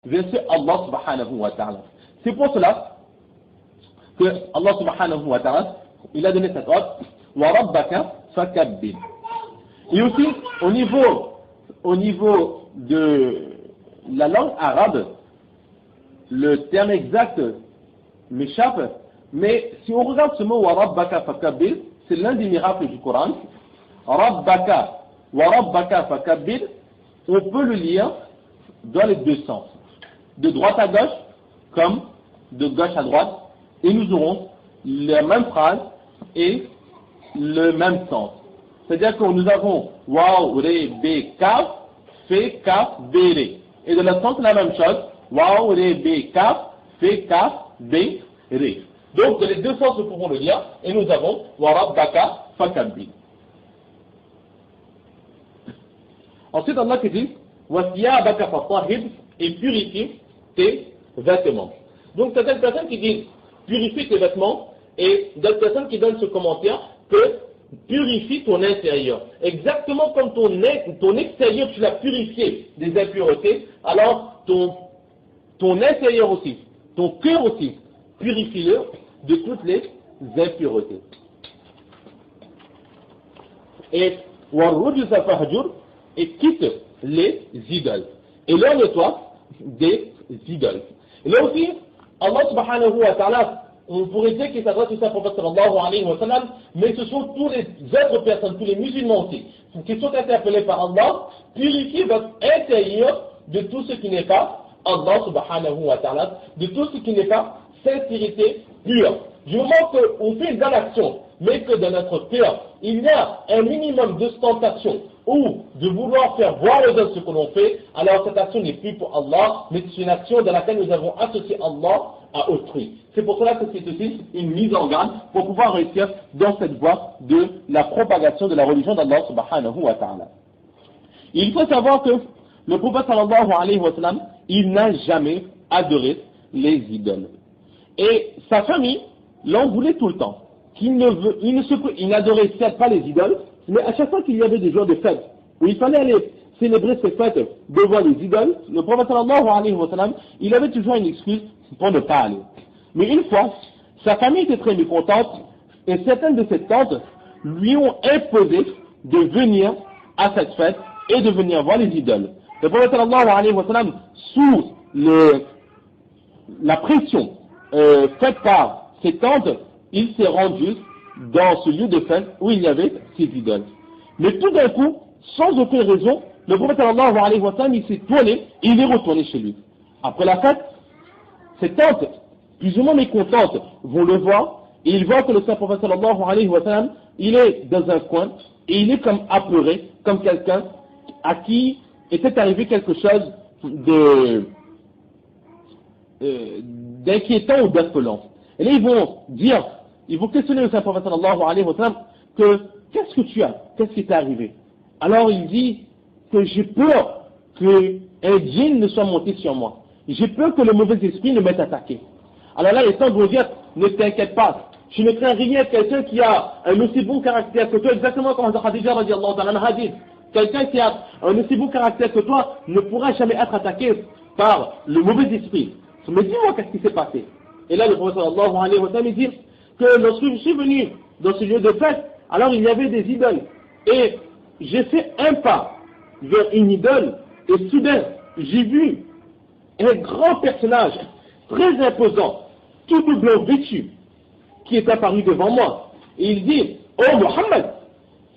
verset Allah subhanahu wa ta'ala. C'est pour cela que Allah subhanahu wa ta'ala, il a donné cette ordre, wa rabbaka fakabbir. Et aussi, au niveau de la langue arabe, le terme exact m'échappe, mais si on regarde ce mot wa rabbaka fakabbir, c'est l'un des miracles du Coran. Rabbaka wa rabbaka fakabbir, on peut le lire dans les deux sens, de droite à gauche comme de gauche à droite, et nous aurons la même phrase et le même sens. C'est-à-dire que nous avons waw, re, be, kaf, fe, kaf, be, re. Et de l'autre sens, la même chose, waw, re, be, kaf, fe, kaf, be, re. Donc, de les deux sens, nous pouvons le lire, et nous avons wa rabbaka fakabbir. Ensuite, Allah qui dit wa thiyabaka fatahhir, et purifie tes vêtements. Donc, certaines personnes qui disent purifie tes vêtements, et d'autres personnes qui donnent ce commentaire que purifie ton intérieur. Exactement comme ton extérieur, tu l'as purifié des impuretés, alors ton intérieur aussi, ton cœur aussi, purifie-le de toutes les impuretés. Et et quitte les idoles. Éloigne-toi des idoles. Et là aussi, Allah subhanahu wa ta'ala, on pourrait dire qu'il s'adresse aussi à prophète sallallahu alayhi wa sallam, mais ce sont tous les autres personnes, tous les musulmans aussi, qui sont interpellés par Allah, purifiez votre intérieur de tout ce qui n'est pas Allah subhanahu wa ta'ala, de tout ce qui n'est pas sincérité pure. Du moment qu'on fait une bonne action, mais que dans notre cœur, il y a un minimum de tentation ou de vouloir faire voir aux autres ce que l'on fait, alors cette action n'est plus pour Allah, mais c'est une action dans laquelle nous avons associé Allah à autrui. C'est pour cela que c'est aussi une mise en garde pour pouvoir réussir dans cette voie de la propagation de la religion d'Allah subhanahu wa ta'ala. Il faut savoir que le prophète sallallahu alayhi wa sallam, il n'a jamais adoré les idoles. Et sa famille l'en voulait tout le temps. Il n'adorait certes pas les idoles, mais à chaque fois qu'il y avait des jours de fête, où il fallait aller célébrer ces fêtes devant les idoles, le prophète sallallahu alayhi wa sallam, il avait toujours une excuse pour ne pas aller. Mais une fois, sa famille était très mécontente, et certaines de ses tantes lui ont imposé de venir à cette fête et de venir voir les idoles. Le prophète sallallahu alayhi wa sallam, sous la pression faite par ses tantes, il s'est rendu dans ce lieu de fête où il y avait ces idoles. Mais tout d'un coup, sans aucune raison, le prophète sallallahu alayhi wa sallam, il s'est tourné et il est retourné chez lui. Après la fête, ses tantes, plus ou moins mécontentes, vont le voir et ils voient que le saint prophète sallallahu alayhi wa sallam, il est dans un coin et il est comme apeuré, comme quelqu'un à qui était arrivé quelque chose d'inquiétant ou d'affolant. Et là, ils vont questionner le saint prophète sallallahu alayhi wa sallam que qu'est-ce que tu as? Qu'est-ce qui t'est arrivé? Alors il dit que j'ai peur qu'un djinn ne soit monté sur moi. J'ai peur que le mauvais esprit ne m'ait attaqué. Alors là, les tantes vont dire, ne t'inquiète pas, je ne crains rien, quelqu'un qui a un aussi bon caractère que toi, exactement comme Khadija radiallahu ta'ala anha dit. Quelqu'un qui a un aussi bon caractère que toi ne pourra jamais être attaqué par le mauvais esprit. Mais dis-moi qu'est-ce qui s'est passé. Et là, le prophète sallallahu alayhi wa sallam dit que lorsque je suis venu dans ce lieu de fête, alors il y avait des idoles. Et j'ai fait un pas vers une idole, et soudain, j'ai vu un grand personnage, très imposant, tout de blanc vêtu, qui est apparu devant moi. Et il dit, oh Mohammed,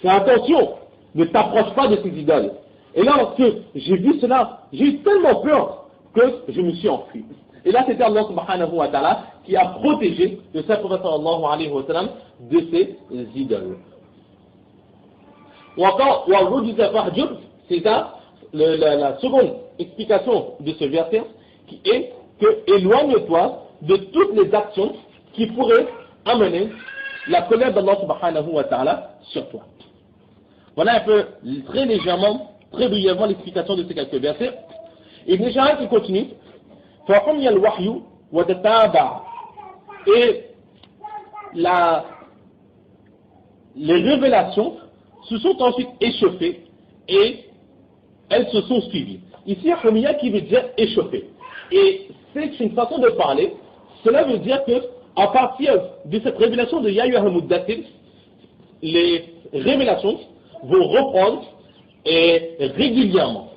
fais attention, ne t'approche pas de ces idoles. Et là, lorsque j'ai vu cela, j'ai eu tellement peur que je me suis enfui. Et là, c'était Allah subhanahu wa ta'ala qui a protégé le saint prophète sallallahu alayhi wa sallam de ces idoles. Ou encore, c'est ça, la seconde explication de ce verset, qui est que éloigne-toi de toutes les actions qui pourraient amener la colère d'Allah subhanahu wa ta'ala sur toi. Voilà un peu, très légèrement, très brièvement l'explication de ces quelques versets. Ibn Shahab qui continue, فَقَمْيَ الْوَحْيُ وَتَتَابَعَ. Et les révélations se sont ensuite échauffées et elles se sont suivies. Ici, Humiya qui veut dire échauffer. Et c'est une façon de parler. Cela veut dire que à partir de cette révélation de Ya Ayyuhal Muddaththir, les révélations vont reprendre régulièrement.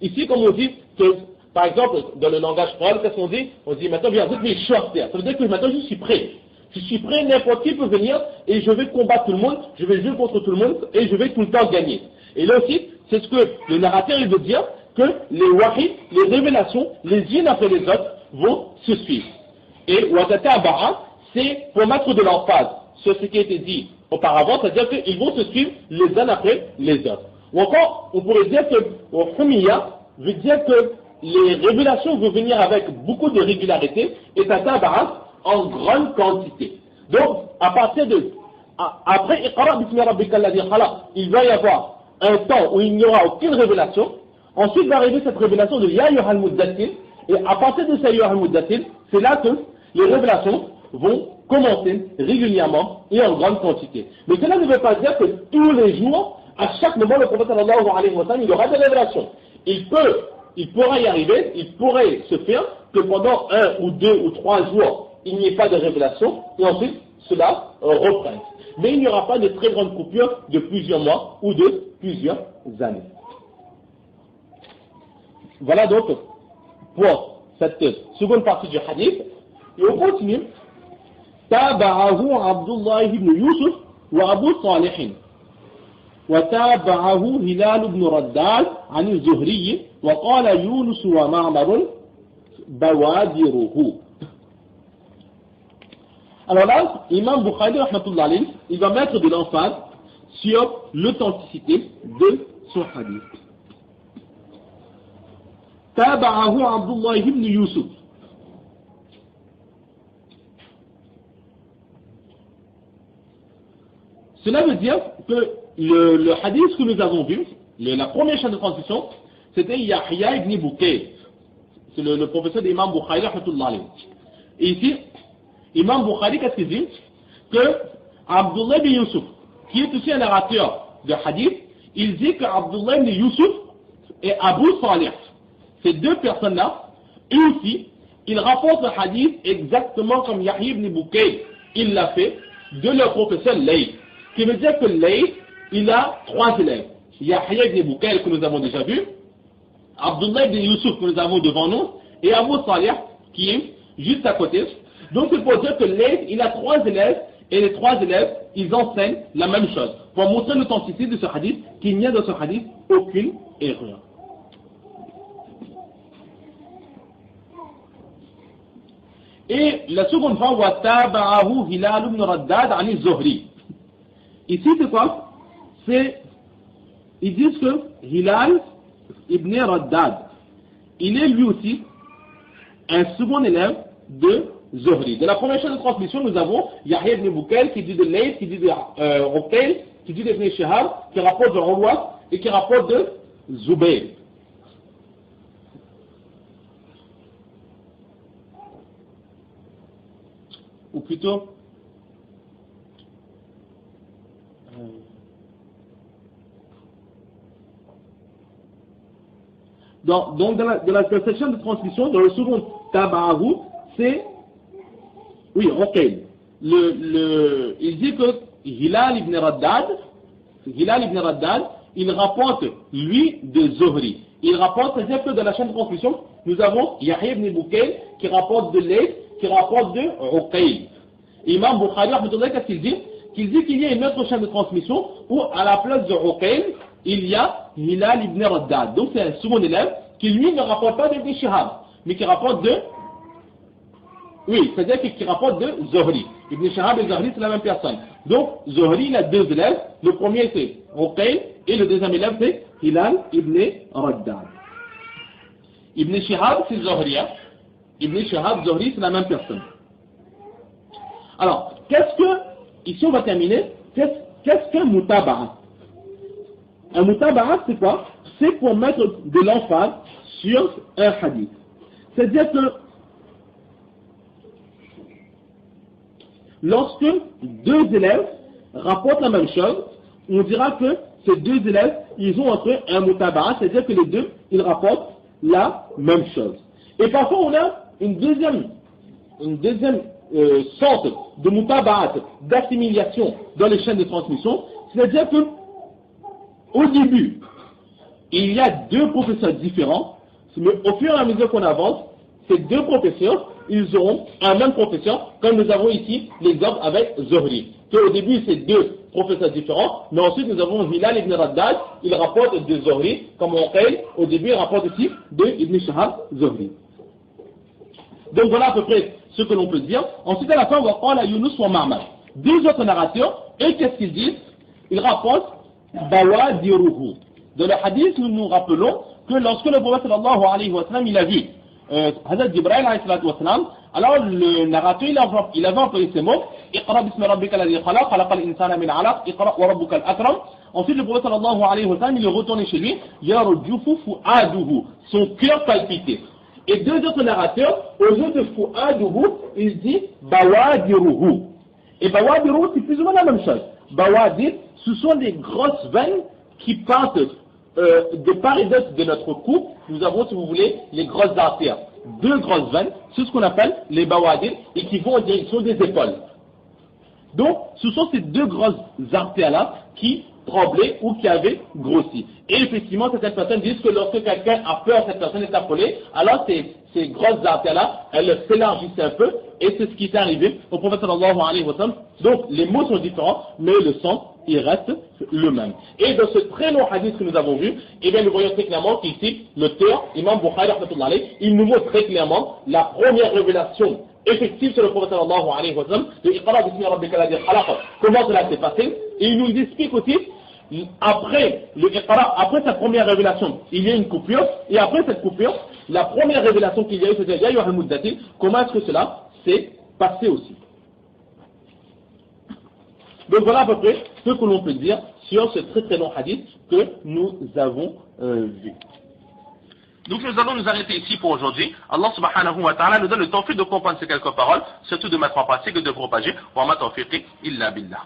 Ici, comme on dit, que, par exemple, dans le langage parole, qu'est-ce qu'on dit? On dit maintenant, viens, mes shorter. Ça veut dire que maintenant je suis prêt. Je suis prêt, n'importe qui peut venir et je vais combattre tout le monde, je vais jouer contre tout le monde et je vais tout le temps gagner. Et là aussi, c'est ce que le narrateur il veut dire, que les wahid, les révélations, les unes après les autres, vont se suivre. Et Watata Abara, c'est pour mettre de l'emphase sur ce qui a été dit auparavant, c'est-à-dire qu'ils vont se suivre les uns après les autres. Ou encore, on pourrait dire que Humiya veut dire que les révélations vont venir avec beaucoup de régularité et Tata Abara en grande quantité. Donc, à partir de, après Iqra bismi rabbika alladhi khalaq, il va y avoir un temps où il n'y aura aucune révélation. Ensuite va arriver cette révélation de Ya Ayyuhal Muddaththir, et à partir de Ya Ayyuhal Muddaththir, c'est là que les révélations vont commencer régulièrement et en grande quantité. Mais cela ne veut pas dire que tous les jours, à chaque moment, le prophète sallallahu alayhi wa sallam, il aura des révélations. Il pourra y arriver, il pourrait se faire que pendant 1 ou 2 ou 3 jours, il n'y ait pas de révélation, et ensuite cela reprenne. Mais il n'y aura pas de très grande coupure de plusieurs mois ou de plusieurs années. Voilà donc pour cette seconde partie du hadith. Et on continue. تابعه عبد الله بن يوسف وأبو صالح وتابعه هلال بن رداد عن الزهري وقال يونس ومعمر بوادره. Alors là, Imam Bukhari, il va mettre de l'emphase sur l'authenticité de son hadith. تابعه عبد الله بن يوسف. Cela veut dire que le hadith que nous avons vu, la première chaîne de transmission, c'était Yahya ibn Bukayr. C'est le professeur d'Imam Bukhari, et ici, Imam Bukhari, qu'est-ce qu'il dit? Que Abdullah ibn Yusuf, qui est aussi un narrateur de hadith, il dit que Abdullah ibn Yusuf et Abu Salih, ces deux personnes-là, eux aussi, ils rapportent le hadith exactement comme Yahya ibn Bukayr, il l'a fait, de leur professeur Layth. Ce qui veut dire que Layth, il a 3 élèves. Yahya ibn Bukayr, que nous avons déjà vu, Abdullah ibn Yusuf, que nous avons devant nous, et Abu Salih, qui est juste à côté. Donc c'est pour dire que Layth, il a 3 élèves, et les 3 élèves, ils enseignent la même chose, pour montrer l'authenticité de ce hadith, qu'il n'y a dans ce hadith aucune erreur. Et la seconde fois, وَتَابَعَهُ هِلَالُ بْنُ رَدَّادَ عَنِ الزُّهْرِي. Ici, c'est quoi? Ils disent que Hilal ibn Raddad, il est lui aussi un second élève de Zuhri. De la première chaîne de transmission, nous avons Yahya ibn Bukayr qui dit de Layth, qui dit de Uqayl, qui dit d'Ibn Shihab, qui rapporte de Urwa et qui rapporte de Zubayr. Ou plutôt, donc dans la section de transmission, dans le second Taba'ahu, c'est, oui, Uqayl. Il dit que Hilal ibn Raddad, il rapporte, lui, de Zuhri. Il rapporte, c'est-à-dire que dans la chaîne de transmission, nous avons Yahya ibn Bukayr qui rapporte de Layth, qui rapporte de Uqayl. Imam Bukhari, qu'est-ce qu'il dit? Qu'il dit qu'il y a une autre chaîne de transmission où, à la place de Uqayl, il y a Hilal ibn Raddad. Donc c'est un second élève qui, lui, ne rapporte pas d'Ibn Shihab, mais qui rapporte de... Oui, c'est-à-dire qu'il rapporte de Zuhri. Ibn Shihab et Zuhri, c'est la même personne. Donc, Zuhri, il a 2 élèves. Le premier, c'est Uqayl, et le deuxième élève, c'est Hilal ibn Raddad. Ibn Shihab, c'est Zuhri. Ibn Shihab, Zuhri, c'est la même personne. Alors, ici on va terminer, qu'est-ce qu'un mutaba'a? Un mutaba'a, c'est quoi? C'est pour mettre de l'emphase sur un hadith. C'est-à-dire que lorsque 2 élèves rapportent la même chose, on dira que ces 2 élèves, ils ont entre eux un mutaba'a, c'est-à-dire que les 2, ils rapportent la même chose. Et parfois on a une deuxième sorte de mutaba'at, d'assimilation dans les chaînes de transmission, c'est-à-dire que au début, il y a deux professeurs différents, mais au fur et à mesure qu'on avance, ces deux professeurs, ils auront un même professeur, comme nous avons ici l'exemple avec Zuhri. Au début, c'est deux professeurs différents, mais ensuite nous avons Hilal ibn Raddad, il rapporte de Zuhri, comme on fait, au début il rapporte aussi de Ibn Shihab Zuhri. Donc voilà à peu près ce que l'on peut dire. Ensuite à la fin, on va prendre la Yunus wa Ma'mar. Deux autres narrateurs, et qu'est-ce qu'ils disent? Ils rapportent Bawadiruhu. Dans le hadith, nous nous rappelons que lorsque le prophète sallallahu alayhi wa sallam, il a vu Hazrat Jibril alayhi wa sallam, alors le narrateur, il avait employé ces mots, Iqra bismi rabbika alladhi khalaq, khalaqal insana min alaq, Iqra wa rabbukal akram. Ensuite, le prophète sallallahu alayhi wa sallam, il est retourné chez lui, Yarjufu fu'aduhu, son cœur palpitait. Et deux autres narrateurs, au lieu de fu'aduhu, ils disent Bawadiruhu. Et Bawadiruhu, c'est plus ou moins la même chose. Bawadir, ce sont des grosses veines qui partent de part et d'autre de notre cou. Nous avons, si vous voulez, les grosses artères. Deux grosses veines, c'est ce qu'on appelle les bawadir, et qui vont en direction des épaules. Donc, ce sont ces deux grosses artères-là qui tremblaient ou qui avaient grossi. Et effectivement, certaines personnes disent que lorsque quelqu'un a peur, cette personne est affolée, alors ces grosses artères-là, elles s'élargissent un peu, et c'est ce qui est arrivé au prophète sallallahu alayhi wa sallam. Donc, les mots sont différents, mais le sens, il reste le même. Et dans ce très long hadith que nous avons vu, eh bien, nous voyons très clairement qu'ici, l'auteur, Imam Bukhari, il nous montre très clairement la première révélation effective sur le prophète sallallahu alayhi wa sallam, de Iqra bismi rabbika alladhi khalaq. Comment cela s'est passé? Et il nous explique aussi, après le Iqra, après sa première révélation, il y a une coupure, et après cette coupure, la première révélation qu'il y a eu, c'était Ya ayyuhal muddathir. Comment est-ce que cela s'est passé aussi? Donc voilà à peu près ce que l'on peut dire sur ce très très long hadith que nous avons vu. Donc nous allons nous arrêter ici pour aujourd'hui. Allah subhanahu wa ta'ala nous donne le tawfiq de comprendre ces quelques paroles, surtout de mettre en pratique et de propager. Wa ma tawfiqi illa billah.